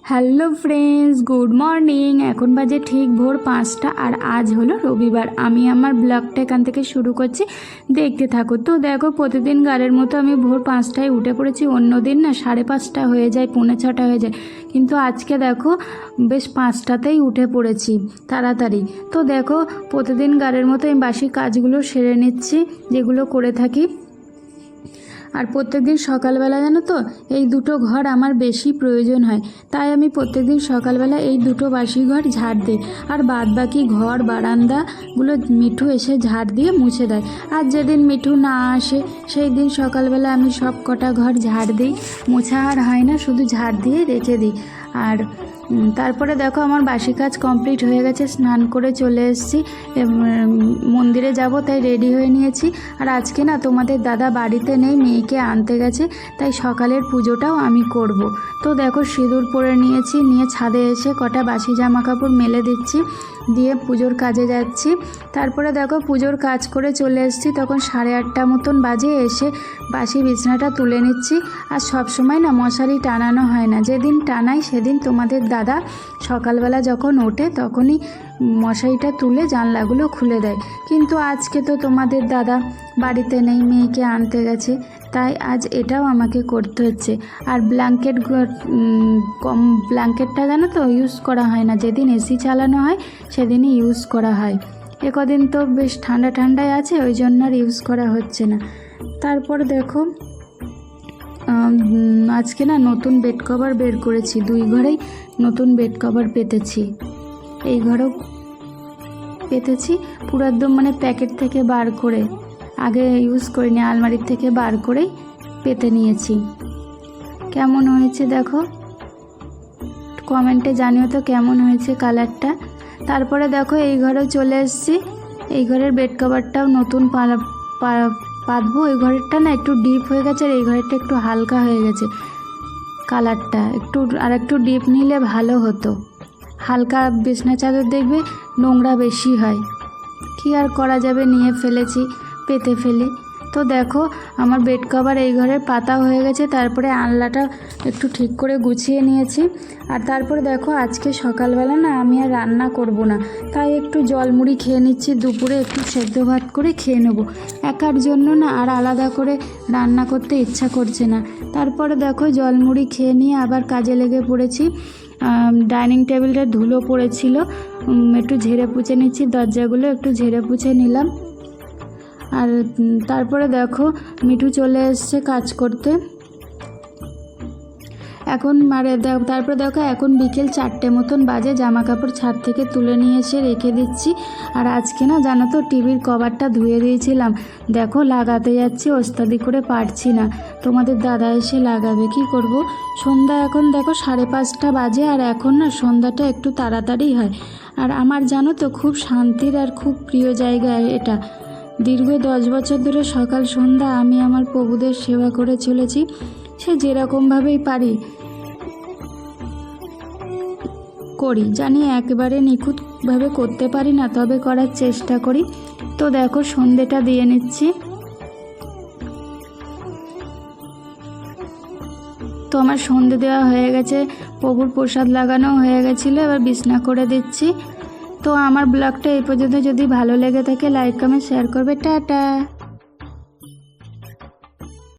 Hello friends, good morning. এখন বাজে ঠিক ভোর 5টা আর আজ হলো রবিবার। আমি আমার ব্লগটা এখান থেকে শুরু করছি, দেখতে থাকো। তো দেখো, প্রতিদিন গাড়ির মতো আমি ভোর 5টায় উঠে পড়েছি। অন্য দিন না 5:30 হয়ে যায়, 5:45 হয়ে যায়, কিন্তু আজকে দেখো বেশ 5টাতেই উঠে পড়েছি তাড়াতাড়ি। তো দেখো, প্রতিদিন গাড়ির মতো আমি বাসি কাজগুলো সেরে নিচ্ছি, যেগুলো করে থাকি। আর প্রত্যেকদিন সকালবেলা জানো তো, এই দুটো ঘর আমার বেশি প্রয়োজন হয়, তাই আমি প্রত্যেকদিন সকালবেলা এই দুটো বাসি ঘর ঝাড় দিই। আর বাদ বাকি ঘর বারান্দাগুলো মিঠু এসে ঝাড় দিয়ে মুছে দেয়। আর যেদিন মিঠু না আসে সেই দিন সকালবেলা আমি সব কটা ঘর ঝাড় দিই, মোছা আর হয় না, শুধু ঝাড় দিয়ে রেখে দিই। আর তারপরে দেখো, আমার বাসি কাজ কমপ্লিট হয়ে গেছে, স্নান করে চলে এসেছি, মন্দিরে যাব তাই রেডি হয়ে নিয়েছি। আর আজকে না তোমাদের দাদা বাড়িতে নেই, মেয়েকে আনতে গেছে, তাই সকালের পুজোটাও আমি করব। তো দেখো, সিঁদুর পরে নিয়েছি, নিয়ে ছাদে এসে কটা বাসি জামা কাপড় মেলে দিচ্ছি, দিয়ে পুজোর কাজে যাচ্ছি। তারপরে দেখো, পুজোর কাজ করে চলে এসেছি, তখন 8:30 মতন বাজে। এসে বাসি বিছনাটা তুলে নিচ্ছি। আর সব সময় না মশারি টানানো হয় না, যেদিন টানাই সেদিন তোমাদের দাদা সকালবেলা যখন ওঠে তখনই মশারিটা তুলে জানলাগুলো খুলে দেয়। কিন্তু আজকে তো তোমাদের দাদা বাড়িতে নেই, মেয়েকে আনতে গেছে, তাই আজ এটাও আমাকে করতে হচ্ছে। আর ব্ল্যাঙ্কেটটা জানো তো ইউজ করা হয় না, যেদিন এসি চালানো হয় সেদিনই ইউজ করা হয়। কদিন তো বেশ ঠান্ডা ঠান্ডায় আছে, ওই জন্য আর ইউজ করা হচ্ছে না। তারপর দেখো, আজকে না নতুন বেড কভার বের করেছি, 2 ঘরেই নতুন বেড কভার পেতেছি। এই ঘরেও পেতেছি, পুরো একদম মানে প্যাকেট থেকে বার করে, আগে ইউজ করিনি, আলমারির থেকে বার করেই পেতে নিয়েছি। কেমন হয়েছে দেখো, কমেন্টে জানিও তো কেমন হয়েছে কালারটা। তারপরে দেখো, এই ঘরেও চলে এসেছি, এই ঘরের বেড কভারটাও নতুন পাতবো। ওই ঘরেরটা না একটু ডিপ হয়ে গেছে, আর এই ঘরেরটা একটু হালকা হয়ে গেছে কালারটা, একটু ডিপ নিলে ভালো হতো। হালকা বিছনা চাদর দেখবে নোংরা বেশি হয়, কি আর করা যাবে, নিয়ে ফেলেছি, পেতে ফেলি। তো দেখো, আমার বেড কভার এই ঘরের পাতা হয়ে গেছে। তারপরে আনলাটা একটু ঠিক করে গুছিয়ে নিয়েছি। আর তারপরে দেখো, আজকে সকালবেলা না আমি আর রান্না করব না, তাই একটু জলমুড়ি খেয়ে নিচ্ছি। দুপুরে একটু সেদ্ধ ভাত করে খেয়ে নেবো, একার জন্য না আর আলাদা করে রান্না করতে ইচ্ছা করছে না। তারপরে দেখো, জলমুড়ি খেয়ে নিয়ে আবার কাজে লেগে পড়েছি। ডাইনিং টেবিলটা ধুলো পড়েছিল, একটু ঝেড়ে পুছে নিচ্ছি, দরজাগুলো একটু ঝেড়ে পুছে নিলাম। আর তারপরে দেখো, মিঠু চলে এসছে কাজ করতে এখন। তারপরে দেখো, এখন বিকেল 4টে মতন বাজে, জামা কাপড় ছাদ থেকে তুলে নিয়ে এসে রেখে দিচ্ছি। আর আজকে না জানো তো, টিভির কভারটা ধুয়ে দিয়েছিলাম, দেখো লাগাতে যাচ্ছি, ওস্তাদি করে পারছি না। তোমাদের দাদা এসে লাগাবে, কি করব। সন্ধ্যা এখন দেখো 5:30 বাজে, আর এখন না সন্ধ্যাটা একটু তাড়াতাড়ি হয়। আর আমার জানো তো খুব শান্তির আর খুব প্রিয় জায়গা এটা। দীর্ঘ 10 বছর ধরে সকাল সন্ধ্যা আমি আমার প্রভুদের সেবা করে চলেছি, সে যেরকমভাবেই পারি করি। জানি একেবারে নিখুঁতভাবে করতে পারি না, তবে করার চেষ্টা করি। তো দেখো, সন্ধেটা দিয়ে নিচ্ছি। তো আমার সন্ধে দেওয়া হয়ে গেছে, প্রভুর প্রসাদ লাগানো হয়ে গেছিলো, এবার বিছনা করে দিচ্ছি। তো আমার ব্লগটা এই পর্যন্ত, যদি ভালো লেগে থাকে লাইক কমেন্ট শেয়ার করবে। টাটা।